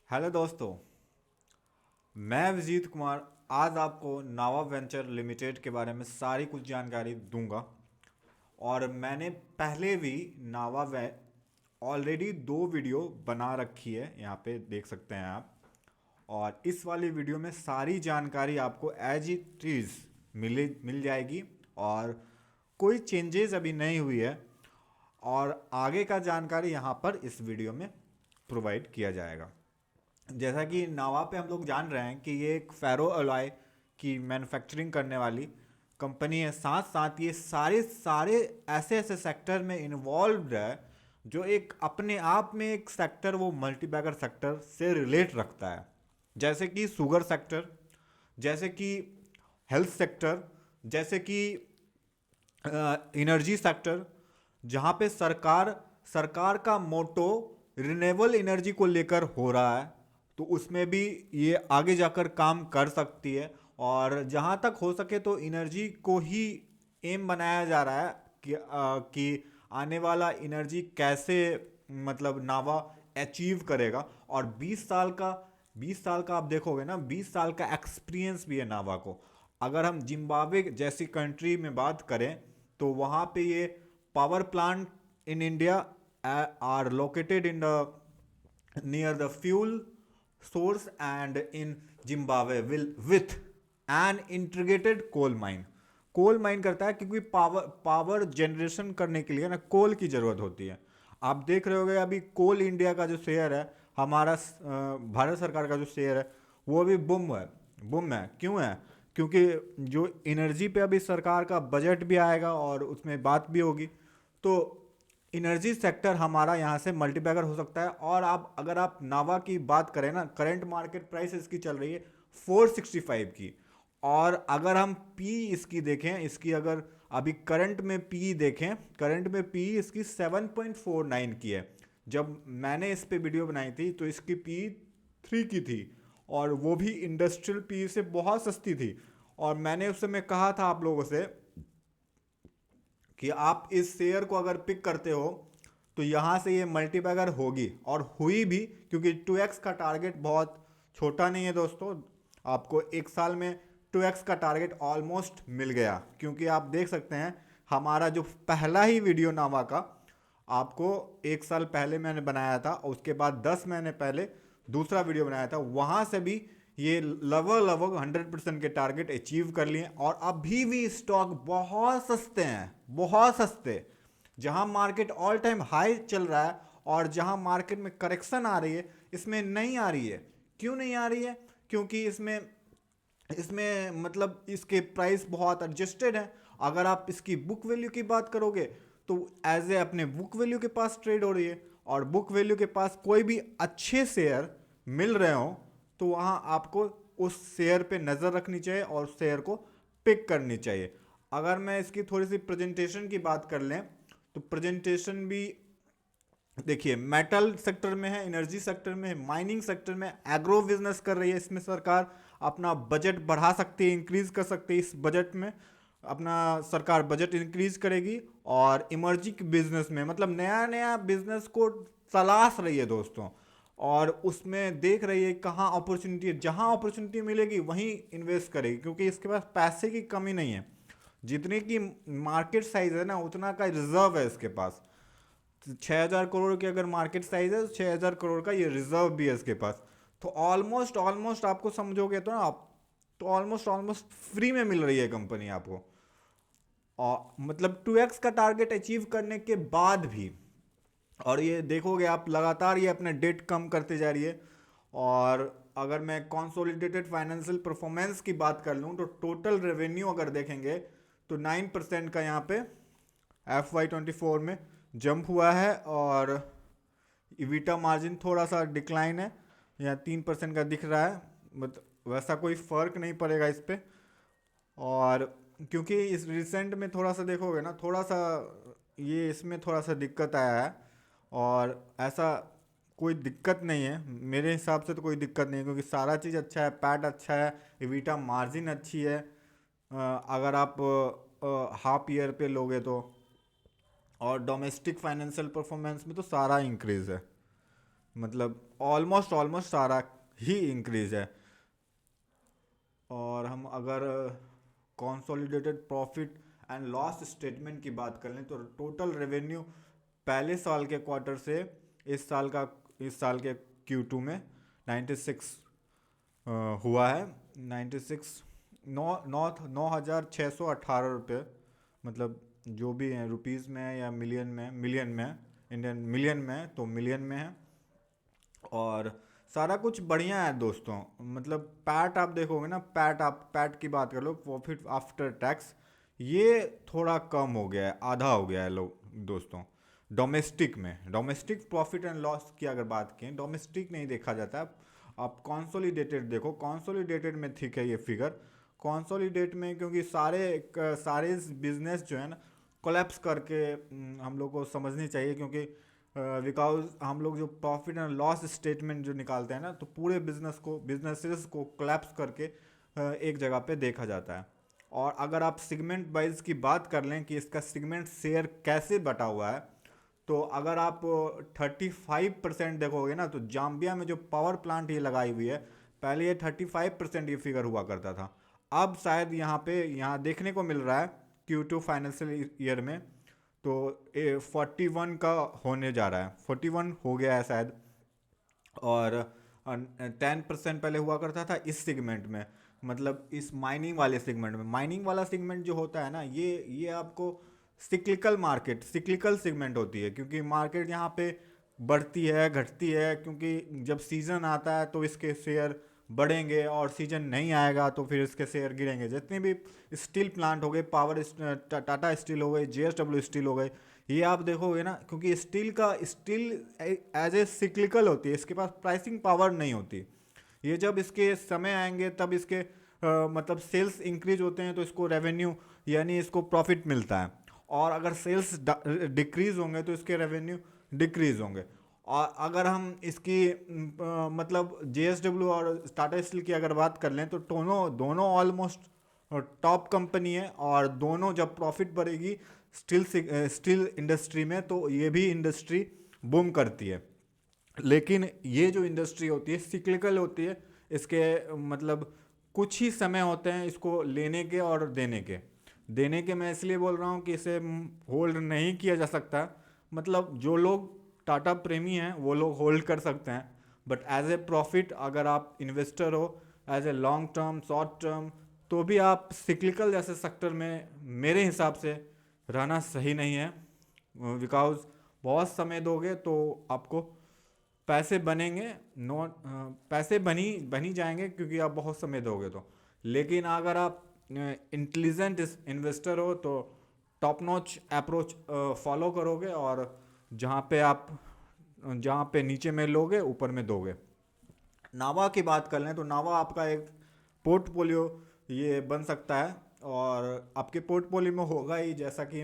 Hello दोस्तों। मैं विजीत कुमार आज आपको नावा वेंचर लिमिटेड के बारे में सारी कुछ जानकारी दूंगा। और मैंने पहले भी नावा वे ऑलरेडी 2 वीडियो बना रखी है, यहाँ पे देख सकते हैं आप। और इस वाली वीडियो में सारी जानकारी आपको एज इट इज़ मिल जाएगी। और कोई चेंजेस अभी नहीं हुई है। और आगे का जानकारी यहाँ पर इस वीडियो में प्रोवाइड किया जाएगा। जैसा कि नावा पे हम लोग जान रहे हैं कि ये एक फेरो अलॉय की मैन्युफैक्चरिंग करने वाली कंपनी है। साथ साथ ये सारे सारे ऐसे ऐसे सेक्टर में इन्वॉल्व है जो एक अपने आप में एक सेक्टर, वो मल्टीबैगर सेक्टर से रिलेट रखता है। जैसे कि शुगर सेक्टर, जैसे कि हेल्थ सेक्टर, जैसे कि एनर्जी सेक्टर, जहाँ पे सरकार सरकार का मोटो रिन्यूएबल एनर्जी को लेकर हो रहा है, तो उसमें भी ये आगे जाकर काम कर सकती है। और जहाँ तक हो सके तो एनर्जी को ही एम बनाया जा रहा है कि आने वाला एनर्जी कैसे, मतलब नावा अचीव करेगा। और 20 साल का आप देखोगे ना, 20 साल का एक्सपीरियंस भी है नावा को। अगर हम जिम्बाब्वे जैसी कंट्री में बात करें तो वहाँ पे ये power plant in India are located in the near the fuel source and in Zimbabwe will with an integrated coal mine। Coal mine करता है क्योंकि पावर पावर जनरेशन करने के लिए ना कोल की ज़रूरत होती है। आप देख रहे होगे अभी कोल इंडिया का जो शेयर है, हमारा भारत सरकार का जो शेयर है, वो अभी बुम है। क्यों है? क्योंकि जो एनर्जी पे अभी सरकार का बजट भी आएगा और उसमें बात भी होगी। तो एनर्जी सेक्टर हमारा यहाँ से मल्टीपैकर हो सकता है। और आप अगर आप नावा की बात करें ना, करंट मार्केट प्राइस इसकी चल रही है 465 की। और अगर हम पी इसकी देखें, इसकी अगर अभी करंट में पी देखें, करंट में पी इसकी 7.49 की है। जब मैंने इस पे वीडियो बनाई थी तो इसकी पी 3 की थी, और वो भी इंडस्ट्रियल पी से बहुत सस्ती थी। और मैंने उस समय कहा था आप लोगों से कि आप इस शेयर को अगर पिक करते हो तो यहाँ से ये मल्टीबैगर होगी, और हुई भी। क्योंकि 2x का टारगेट बहुत छोटा नहीं है दोस्तों। आपको एक साल में 2x का टारगेट ऑलमोस्ट मिल गया। क्योंकि आप देख सकते हैं हमारा जो पहला ही वीडियो नामा का, आपको एक साल पहले मैंने बनाया था, और उसके बाद 10 महीने पहले दूसरा वीडियो बनाया था, वहाँ से भी ये लगभग लगभग 100% के टारगेट अचीव कर लिए। और अभी भी स्टॉक बहुत सस्ते हैं, बहुत सस्ते। जहां मार्केट ऑल टाइम हाई चल रहा है और जहां मार्केट में करेक्शन आ रही है, इसमें नहीं आ रही है। क्यों नहीं आ रही है? क्योंकि इसमें इसमें मतलब इसके प्राइस बहुत एडजस्टेड है। अगर आप इसकी बुक वैल्यू की बात करोगे तो एज ए अपने बुक वैल्यू के पास ट्रेड हो रही है। और बुक वैल्यू के पास कोई भी अच्छे शेयर मिल रहे हो तो वहाँ आपको उस शेयर पे नज़र रखनी चाहिए और उस शेयर को पिक करनी चाहिए। अगर मैं इसकी थोड़ी सी प्रेजेंटेशन की बात कर लें तो प्रेजेंटेशन भी देखिए, मेटल सेक्टर में है, एनर्जी सेक्टर में है, माइनिंग सेक्टर में, एग्रो बिजनेस कर रही है। इसमें सरकार अपना बजट बढ़ा सकती है, इंक्रीज कर सकती है। इस बजट में अपना सरकार बजट इंक्रीज करेगी। और इमर्जिंग बिजनेस में मतलब नया नया बिजनेस को तलाश रही है दोस्तों। और उसमें देख रही है कहाँ अपॉर्चुनिटी है, जहाँ अपॉर्चुनिटी मिलेगी वहीं इन्वेस्ट करेगी। क्योंकि इसके पास पैसे की कमी नहीं है। जितनी की मार्केट साइज है ना, उतना का रिजर्व है इसके पास। 6,000 करोड़ की अगर मार्केट साइज है तो 6,000 करोड़ का ये रिजर्व भी है इसके पास। तो ऑलमोस्ट ऑलमोस्ट आपको समझोगे तो ना आप, तो ऑलमोस्ट ऑलमोस्ट फ्री में मिल रही है कंपनी आपको। और मतलब 2x का टारगेट अचीव करने के बाद भी। और ये देखोगे आप लगातार ये अपना डेट कम करते जा रही है। और अगर मैं कंसोलिडेटेड फाइनेंशियल परफॉर्मेंस की बात कर लूँ तो टोटल रेवेन्यू अगर देखेंगे तो 9% का यहाँ पे FY24 में जंप हुआ है। और इविटा मार्जिन थोड़ा सा डिक्लाइन है, यहाँ 3% का दिख रहा है। मतलब वैसा कोई फर्क नहीं पड़ेगा इस पे। और क्योंकि इस रिसेंट में थोड़ा सा देखोगे ना, थोड़ा सा ये इसमें थोड़ा सा दिक्कत आया है। और ऐसा कोई दिक्कत नहीं है मेरे हिसाब से, तो कोई दिक्कत नहीं है क्योंकि सारा चीज़ अच्छा है, पैट अच्छा है, इविटा मार्जिन अच्छी है। अगर आप हाफ ईयर पे लोगे तो। और डोमेस्टिक फाइनेंशियल परफॉर्मेंस में तो सारा इंक्रीज है। मतलब ऑलमोस्ट ऑलमोस्ट सारा ही इंक्रीज है। और हम अगर consolidated profit and loss statement की बात कर लें तो टोटल रेवेन्यू पहले साल के क्वार्टर से इस साल का इस साल के Q2 में 96 हुआ है। 96 नौ नौ 9,618 रुपये, मतलब जो भी है रुपीज़ में है या मिलियन में है, इंडियन मिलियन में है तो मिलियन में है। और सारा कुछ बढ़िया है दोस्तों। मतलब पैट आप देखोगे ना, पैट की बात कर लो, प्रॉफिट आफ्टर टैक्स, ये थोड़ा कम हो गया है, आधा हो गया है लोग दोस्तों। डोमेस्टिक प्रॉफिट एंड लॉस की अगर बात करें, डोमेस्टिक नहीं देखा जाता है। आप कॉन्सोलिडेटेड देखो, कॉन्सोलिडेटेड में ठीक है ये फिगर। कॉन्सोलिडेट में क्योंकि सारे बिजनेस जो है ना कोलैप्स करके हम लोग को समझनी चाहिए, क्योंकि बिकॉज हम लोग जो प्रॉफिट एंड लॉस स्टेटमेंट जो निकालते हैं ना, तो पूरे बिजनेसेस को कोलैप्स करके एक जगह पे देखा जाता है। और अगर आप सेगमेंट वाइज की बात कर लें कि इसका सेगमेंट शेयर कैसे बटा हुआ है, तो अगर आप 35% देखोगे ना, तो जाम्बिया में जो पावर प्लांट ये लगाई हुई है, पहले ये 35% ये फिगर हुआ करता था। अब शायद यहाँ देखने को मिल रहा है Q2 फाइनेंशियल ईयर में, तो 41 का होने जा रहा है, 41 हो गया है शायद। और 10% पहले हुआ करता था इस सेगमेंट में, मतलब इस माइनिंग वाले सेगमेंट में। माइनिंग वाला सेगमेंट जो होता है ना, ये आपको सिक्लिकल सेगमेंट होती है, क्योंकि मार्केट यहाँ पे बढ़ती है घटती है, क्योंकि जब सीज़न आता है तो इसके शेयर बढ़ेंगे, और सीजन नहीं आएगा तो फिर इसके शेयर गिरेंगे। जितने भी स्टील प्लांट हो गए, टाटा स्टील हो गए, JSW स्टील हो गए, ये आप देखोगे ना, क्योंकि स्टील एज ए सिक्लिकल होती है, इसके पास प्राइसिंग पावर नहीं होती। ये जब इसके समय आएंगे तब इसके मतलब सेल्स इंक्रीज होते हैं तो इसको रेवेन्यू यानी इसको प्रॉफिट मिलता है, और अगर सेल्स डिक्रीज होंगे तो इसके रेवेन्यू डिक्रीज होंगे। और अगर हम इसकी मतलब JSW और टाटा स्टील की अगर बात कर लें, तो दोनों दोनों ऑलमोस्ट टॉप कंपनी है, और दोनों जब प्रॉफिट बढ़ेगी स्टील इंडस्ट्री में, तो ये भी इंडस्ट्री बूम करती है। लेकिन ये जो इंडस्ट्री होती है सिक्लिकल होती है, इसके मतलब कुछ ही समय होते हैं इसको लेने के और देने के मैं इसलिए बोल रहा हूँ कि इसे होल्ड नहीं किया जा सकता। मतलब जो लोग टाटा प्रेमी हैं वो लोग होल्ड कर सकते हैं, बट एज ए प्रॉफिट अगर आप इन्वेस्टर हो, as a long term short term, तो भी आप सिक्लिकल जैसे सेक्टर में मेरे हिसाब से रहना सही नहीं है। बिकॉज बहुत समय दोगे तो आपको पैसे बनेंगे, पैसे बनी जाएंगे, क्योंकि आप बहुत समय दोगे तो। लेकिन अगर आप इंटेलिजेंट इन्वेस्टर हो तो टॉप नॉच अप्रोच फॉलो करोगे, और जहाँ पे नीचे में लोगे ऊपर में दोगे। नावा की बात कर लें तो नावा आपका एक पोर्टफोलियो ये बन सकता है, और आपके पोर्टफोलियो में होगा ही, जैसा कि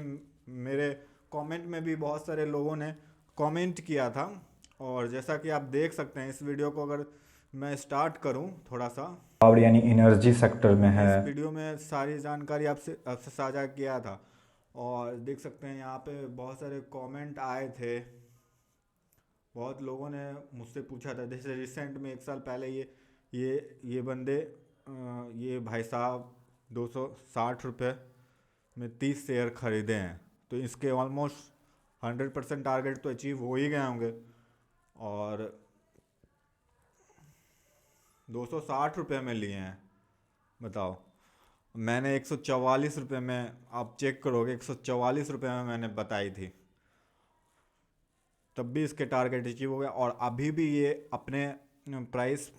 मेरे कमेंट में भी बहुत सारे लोगों ने कमेंट किया था। और जैसा कि आप देख सकते हैं, इस वीडियो को अगर मैं स्टार्ट करूं थोड़ा सा, पावर यानी एनर्जी सेक्टर में मैंने है। इस वीडियो में सारी जानकारी आपसे साझा किया था, और देख सकते हैं यहाँ पे बहुत सारे कमेंट आए थे। बहुत लोगों ने मुझसे पूछा था, जैसे रिसेंट में 1 साल पहले ये बंदे ये भाई साहब 260 रुपये में 30 शेयर खरीदे हैं, तो इसके ऑलमोस्ट 100% टारगेट तो अचीव हो ही गए होंगे। और 260 रुपये में लिए हैं, बताओ। मैंने 144 रुपये में, आप चेक करोगे, 144 रुपये में मैंने बताई थी, तब भी इसके टारगेट अचीव हो गया। और अभी भी ये अपने प्राइस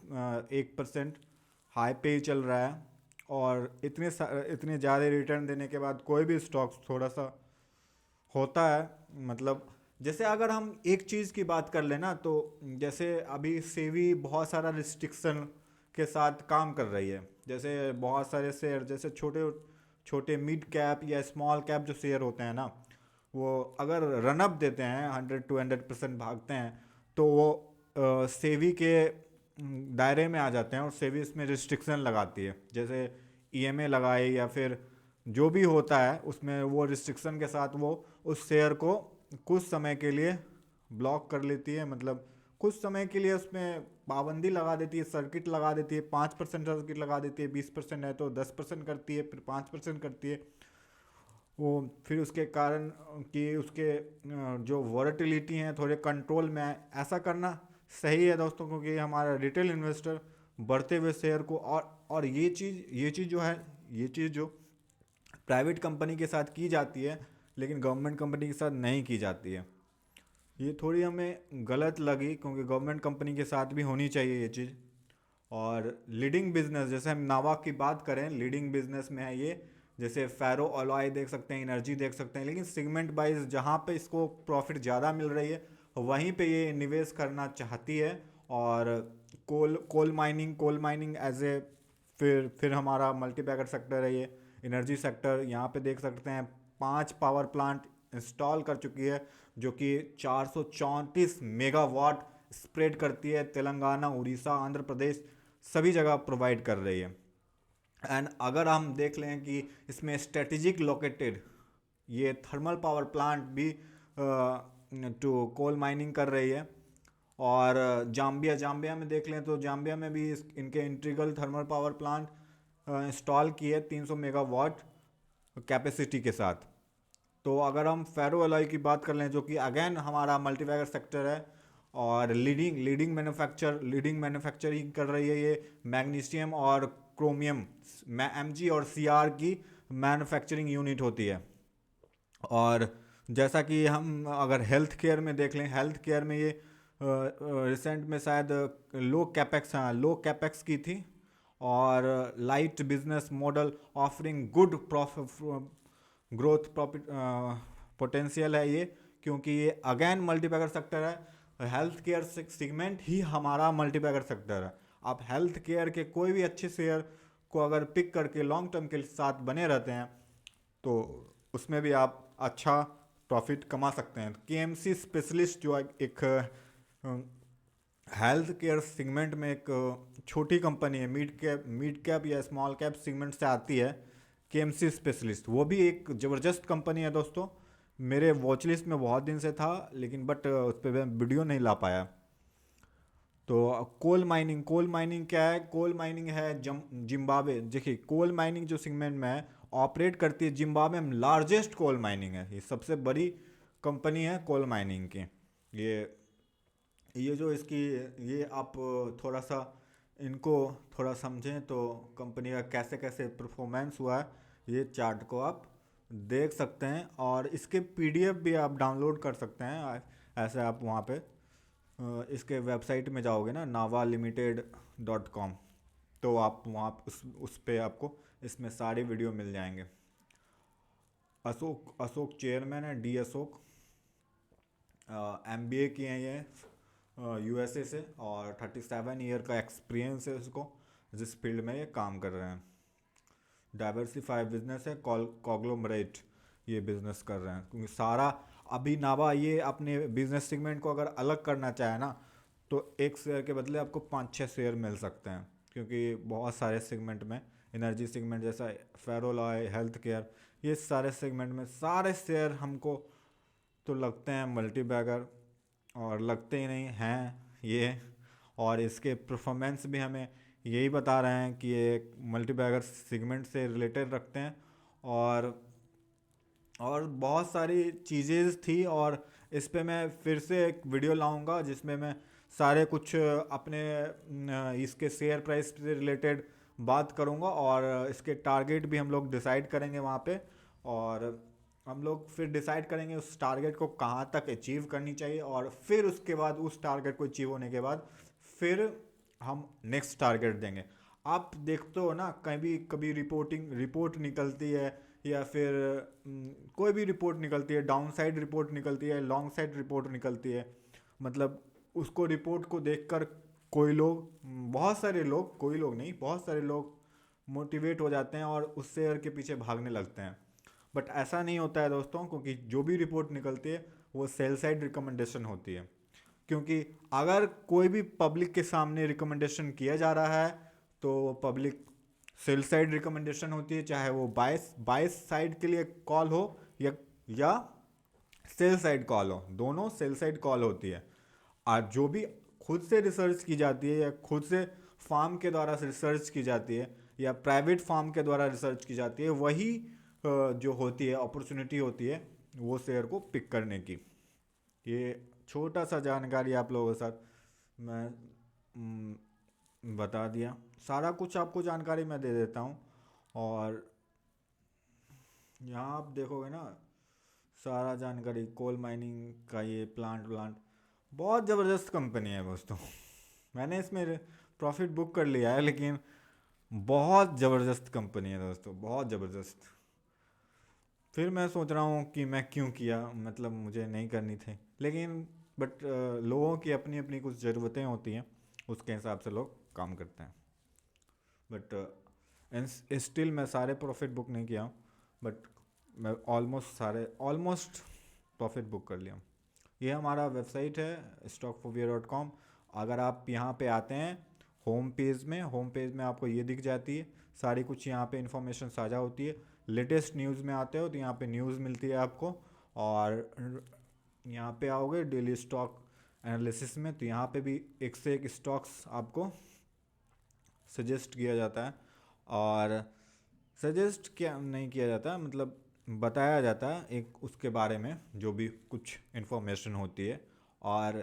1% हाई पे ही चल रहा है, और इतने ज़्यादा रिटर्न देने के बाद कोई भी स्टॉक्स थोड़ा सा होता है। मतलब जैसे अगर हम एक चीज़ की बात कर लेना, तो जैसे अभी सेवी बहुत सारा रिस्ट्रिक्शन के साथ काम कर रही है। जैसे बहुत सारे शेयर, जैसे छोटे छोटे मिड कैप या स्मॉल कैप जो शेयर होते हैं ना, वो अगर रनअप देते हैं 100-200% भागते हैं, तो वो सेवी के दायरे में आ जाते हैं, और सेवी इसमें रिस्ट्रिक्शन लगाती है। जैसे EMA लगाए या फिर जो भी होता है उसमें वो रिस्ट्रिक्शन के साथ वो उस शेयर को कुछ समय के लिए ब्लॉक कर लेती है, मतलब कुछ समय के लिए उसमें पाबंदी लगा देती है, सर्किट लगा देती है, 5% सर्किट लगा देती है, 20% है तो 10% करती है, फिर 5% करती है। वो फिर उसके कारण कि उसके जो वॉलेटिलिटी हैं थोड़े कंट्रोल में आए, ऐसा करना सही है दोस्तों, क्योंकि हमारा रिटेल इन्वेस्टर बढ़ते हुए शेयर को और ये चीज़ जो है, ये चीज़ जो प्राइवेट कंपनी के साथ की जाती है लेकिन गवर्नमेंट कंपनी के साथ नहीं की जाती है, ये थोड़ी हमें गलत लगी, क्योंकि गवर्नमेंट कंपनी के साथ भी होनी चाहिए ये चीज़। और लीडिंग बिजनेस, जैसे हम नावा की बात करें, लीडिंग बिजनेस में है ये। जैसे फेरो अलॉय देख सकते हैं, एनर्जी देख सकते हैं, लेकिन सेगमेंट वाइज जहाँ पे इसको प्रॉफिट ज़्यादा मिल रही है वहीं पे ये निवेश करना चाहती है। और कोल माइनिंग एज ए, फिर हमारा मल्टीपैकर सेक्टर है ये। एनर्जी सेक्टर यहाँ पे देख सकते हैं 5 पावर प्लांट इंस्टॉल कर चुकी है, जो कि 434 मेगावाट स्प्रेड करती है, तेलंगाना, उड़ीसा, आंध्र प्रदेश सभी जगह प्रोवाइड कर रही है। एंड अगर हम देख लें कि इसमें स्ट्रेटेजिक लोकेटेड ये थर्मल पावर प्लांट भी टू कोल माइनिंग कर रही है। और जाम्बिया में देख लें तो जाम्बिया में भी इनके integral thermal power plant install किए 300 मेगावाट कैपेसिटी के साथ। तो अगर हम फेरो एलॉय की बात कर लें, जो कि अगेन हमारा मल्टीपैकर सेक्टर है और लीडिंग मैन्युफैक्चरिंग कर रही है ये, मैग्नीशियम और क्रोमियम एमजी और सीआर की मैन्युफैक्चरिंग यूनिट होती है। और जैसा कि हम अगर हेल्थ केयर में देख लें, हेल्थ केयर में ये रिसेंट में शायद लो कैपेक्स की थी, और light business model offering good growth profit potential है ये, क्योंकि ये अगेन मल्टीपैकर सेक्टर है। हेल्थ केयर सेगमेंट ही हमारा मल्टीपैकर सेक्टर है। आप हेल्थ केयर के कोई भी अच्छे शेयर को अगर पिक करके लॉन्ग टर्म के साथ बने रहते हैं तो उसमें भी आप अच्छा प्रॉफिट कमा सकते हैं। केएमसी स्पेशलिस्ट जो एक हेल्थ केयर सेगमेंट में एक छोटी कंपनी है, मिड कैप या स्मॉल कैप सेगमेंट से आती है, केएमसी स्पेशलिस्ट, वो भी एक ज़बरदस्त कंपनी है दोस्तों। मेरे वॉच लिस्ट में बहुत दिन से था, लेकिन बट उस पर मैं वीडियो नहीं ला पाया। तो कोल माइनिंग क्या है? कोल माइनिंग है जिम्बाब्वे। देखिए, कोल माइनिंग जो सेगमेंट में है ऑपरेट करती है जिम्बाब्वे में, लार्जेस्ट कोल माइनिंग है, ये सबसे बड़ी कंपनी है कोल माइनिंग की। ये ये जो इसकी ये आप थोड़ा सा इनको थोड़ा समझें तो कंपनी का कैसे कैसे परफॉर्मेंस हुआ है, ये चार्ट को आप देख सकते हैं। और इसके पीडीएफ भी आप डाउनलोड कर सकते हैं। ऐसे आप वहाँ पे इसके वेबसाइट में जाओगे ना, navalimited.com, तो आप वहाँ उस पे आपको इसमें सारे वीडियो मिल जाएंगे। अशोक चेयरमैन है, डी अशोक, एमबीए किए हैं ये यूएसए से, और 37 ईयर का एक्सपीरियंस है उसको, जिस फील्ड में ये काम कर रहे हैं। डाइवर्सिफाई बिजनेस है, कॉग्लोमरेट ये बिजनेस कर रहे हैं, क्योंकि सारा अभी नावा ये अपने बिजनेस सेगमेंट को अगर अलग करना चाहे ना तो एक शेयर के बदले आपको 5-6 शेयर मिल सकते हैं, क्योंकि बहुत सारे सेगमेंट में, एनर्जी सेगमेंट जैसा फेरोलॉय, हेल्थ केयर, ये सारे सेगमेंट में सारे शेयर हमको तो लगते हैं मल्टीबैगर, और लगते ही नहीं हैं ये। और इसके परफॉर्मेंस भी हमें यही बता रहे हैं कि ये मल्टीबैगर सेगमेंट से रिलेटेड रखते हैं। और बहुत सारी चीज़ें थी, और इस पे मैं फिर से एक वीडियो लाऊंगा जिसमें मैं सारे कुछ अपने इसके शेयर प्राइस से रिलेटेड बात करूंगा, और इसके टारगेट भी हम लोग डिसाइड करेंगे वहाँ पे। और हम लोग फिर डिसाइड करेंगे उस टारगेट को कहाँ तक अचीव करनी चाहिए, और फिर उसके बाद उस टारगेट को अचीव होने के बाद फिर हम नेक्स्ट टारगेट देंगे। आप देखते हो ना, कभी रिपोर्ट निकलती है, या फिर कोई भी रिपोर्ट निकलती है, डाउन साइड रिपोर्ट निकलती है, लॉन्ग साइड रिपोर्ट निकलती है, मतलब उसको रिपोर्ट को देखकर कोई लोग, बहुत सारे लोग, कोई लोग नहीं, बहुत सारे लोग मोटिवेट हो जाते हैं और उस शेयर के पीछे भागने लगते हैं। बट ऐसा नहीं होता है दोस्तों, क्योंकि जो भी रिपोर्ट निकलती है वो सेल साइड रिकमेंडेशन होती है। क्योंकि अगर कोई भी पब्लिक के सामने रिकमेंडेशन किया जा रहा है तो पब्लिक सेल साइड रिकमेंडेशन होती है, चाहे वो बाइस साइड के लिए कॉल हो या सेल साइड कॉल हो, दोनों सेल साइड कॉल होती है। और जो भी खुद से रिसर्च की जाती है या खुद से फार्म के द्वारा रिसर्च की जाती है या प्राइवेट फार्म के द्वारा रिसर्च की जाती है, वही जो होती है अपॉर्चुनिटी होती है वो शेयर को पिक करने की। ये छोटा सा जानकारी आप लोगों के साथ मैं बता दिया। सारा कुछ आपको जानकारी मैं दे देता हूँ। और यहाँ आप देखोगे ना, सारा जानकारी कोल माइनिंग का, ये प्लांट व्लांट बहुत ज़बरदस्त कंपनी है दोस्तों। मैंने इसमें प्रॉफिट बुक कर लिया है, लेकिन बहुत ज़बरदस्त कंपनी है दोस्तों, बहुत ज़बरदस्त। फिर मैं सोच रहा हूँ कि मैं क्यों किया, मतलब मुझे नहीं करनी थी, लेकिन बट लोगों की अपनी अपनी कुछ ज़रूरतें होती हैं, उसके हिसाब से लोग काम करते हैं। बट स्टिल मैं सारे प्रॉफिट बुक नहीं किया हूँ, बट मैं ऑलमोस्ट प्रॉफिट बुक कर लिया हूँ। ये हमारा वेबसाइट है stockphobia.com। अगर आप यहाँ पे आते हैं होम पेज में आपको ये दिख जाती है सारी कुछ, यहाँ पे इंफॉर्मेशन साझा होती है। लेटेस्ट न्यूज़ में आते हो तो यहाँ पे न्यूज़ मिलती है आपको। और यहाँ पे आओगे डेली स्टॉक एनालिसिस में, तो यहाँ पे भी एक से एक स्टॉक्स आपको सजेस्ट किया जाता है। और सजेस्ट क्या नहीं किया जाता, मतलब बताया जाता है एक उसके बारे में जो भी कुछ इन्फॉर्मेशन होती है। और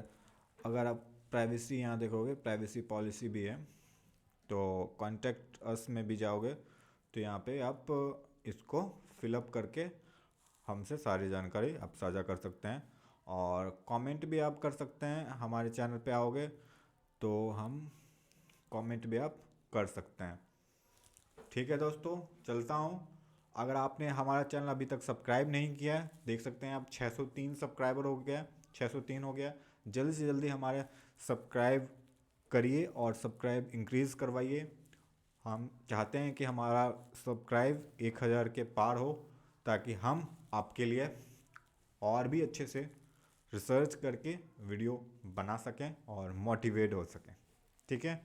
अगर आप प्राइवेसी यहाँ देखोगे, प्राइवेसी पॉलिसी भी है, तो कॉन्टेक्ट अस में भी जाओगे तो यहाँ पे आप इसको फिलअप करके हमसे सारी जानकारी आप साझा कर सकते हैं। और कमेंट भी आप कर सकते हैं, हमारे चैनल पे आओगे तो हम कमेंट भी आप कर सकते हैं। ठीक है दोस्तों, चलता हूँ। अगर आपने हमारा चैनल अभी तक सब्सक्राइब नहीं किया है, देख सकते हैं आप 603 सब्सक्राइबर हो गया, 603 हो गया। जल्दी से जल्दी हमारे सब्सक्राइब करिए और सब्सक्राइब इंक्रीज़ करवाइए। हम चाहते हैं कि हमारा सब्सक्राइब 1000 के पार हो, ताकि हम आपके लिए और भी अच्छे से रिसर्च करके वीडियो बना सकें और मोटिवेट हो सकें। ठीक है,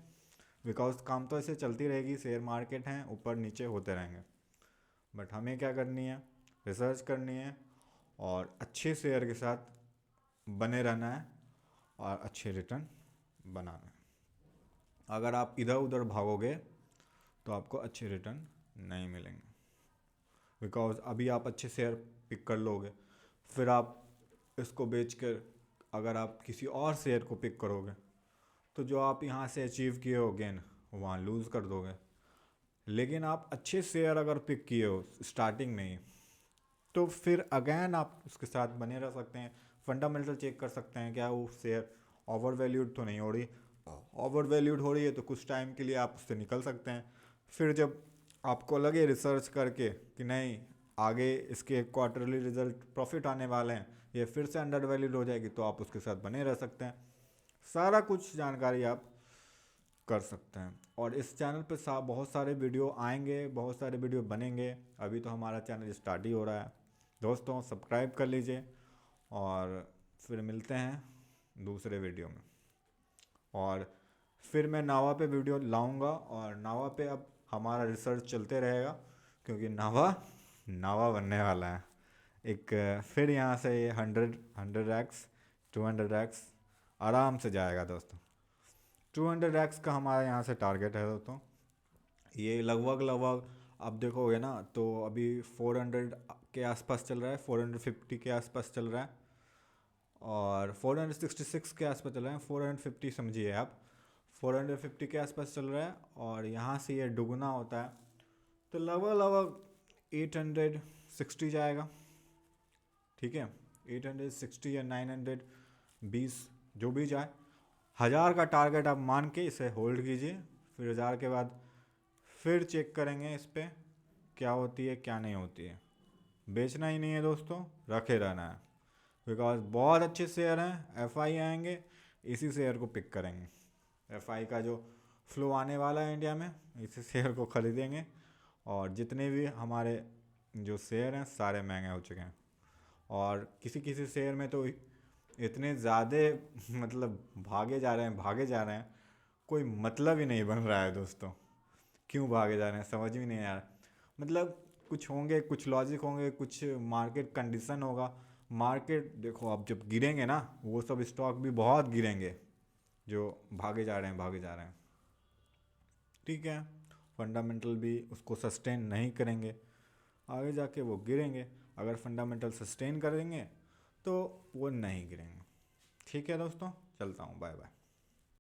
बिकॉज काम तो ऐसे चलती रहेगी, शेयर मार्केट हैं, ऊपर नीचे होते रहेंगे। बट हमें क्या करनी है, रिसर्च करनी है और अच्छे शेयर के साथ बने रहना है और अच्छे रिटर्न बनाना है। अगर आप इधर उधर भागोगे तो आपको अच्छे रिटर्न नहीं मिलेंगे, बिकॉज अभी आप अच्छे शेयर पिक कर लोगे, फिर आप इसको बेच कर अगर आप किसी और शेयर को पिक करोगे तो जो आप यहाँ से अचीव किए हो गेन, वहाँ लूज़ कर दोगे। लेकिन आप अच्छे शेयर अगर पिक किए हो स्टार्टिंग में ही, तो फिर अगेन आप उसके साथ बने रह सकते हैं। फंडामेंटल चेक कर सकते हैं क्या वो शेयर ओवर वैल्यूड तो नहीं हो रही। ओवर वैल्यूड हो रही है तो कुछ टाइम के लिए आप उससे निकल सकते हैं। फिर जब आपको लगे रिसर्च करके कि नहीं, आगे इसके क्वार्टरली रिजल्ट प्रॉफिट आने वाले हैं, ये फिर से अंडर वैल्यूड हो जाएगी, तो आप उसके साथ बने रह सकते हैं। सारा कुछ जानकारी आप कर सकते हैं। और इस चैनल पे बहुत सारे वीडियो आएंगे, बहुत सारे वीडियो बनेंगे। अभी तो हमारा चैनल स्टार्ट ही हो रहा है। दोस्तों सब्सक्राइब कर लीजिए और फिर मिलते हैं दूसरे वीडियो में। और फिर मैं नावा पे वीडियो लाऊंगा, और नावा पे अब हमारा रिसर्च चलते रहेगा, क्योंकि नावा नावा बनने वाला है। एक फिर यहाँ से ये 100x 200x आराम से जाएगा दोस्तों। 200x का हमारा यहाँ से टारगेट है दोस्तों। ये लगभग आप देखोगे ना तो अभी 400 के आसपास चल रहा है, 450 के आसपास चल रहा है, और 466 के आसपास चल रहा है, 450 समझिए आप, 450 के आसपास चल रहा है। और यहाँ से ये दुगना होता है तो लगभग 860 जाएगा। ठीक है, 860 या 920 जो भी जाए, 1000 का टारगेट आप मान के इसे होल्ड कीजिए। फिर 1000 के बाद फिर चेक करेंगे इस पर क्या होती है क्या नहीं होती है। बेचना ही नहीं है दोस्तों, रखे रहना है, बिकॉज बहुत अच्छे शेयर हैं। एफआई आएंगे, इसी शेयर को पिक करेंगे। एफआई का जो फ्लो आने वाला है इंडिया में, इसी शेयर को खरीदेंगे। और जितने भी हमारे जो शेयर हैं सारे महंगे हो चुके हैं, और किसी किसी शेयर में तो इतने ज़्यादा मतलब भागे जा रहे हैं, कोई मतलब ही नहीं बन रहा है दोस्तों। क्यों भागे जा रहे हैं समझ भी नहीं आ रहा। मतलब कुछ होंगे, कुछ लॉजिक होंगे, कुछ मार्केट कंडीशन होगा। मार्केट देखो, अब जब गिरेंगे ना वो सब स्टॉक भी बहुत गिरेंगे, जो भागे जा रहे हैं, ठीक है, फंडामेंटल भी उसको सस्टेन नहीं करेंगे, आगे जाके वो गिरेंगे। अगर फंडामेंटल सस्टेन करेंगे तो वो नहीं गिरेंगे। ठीक है दोस्तों, चलता हूँ, बाय बाय।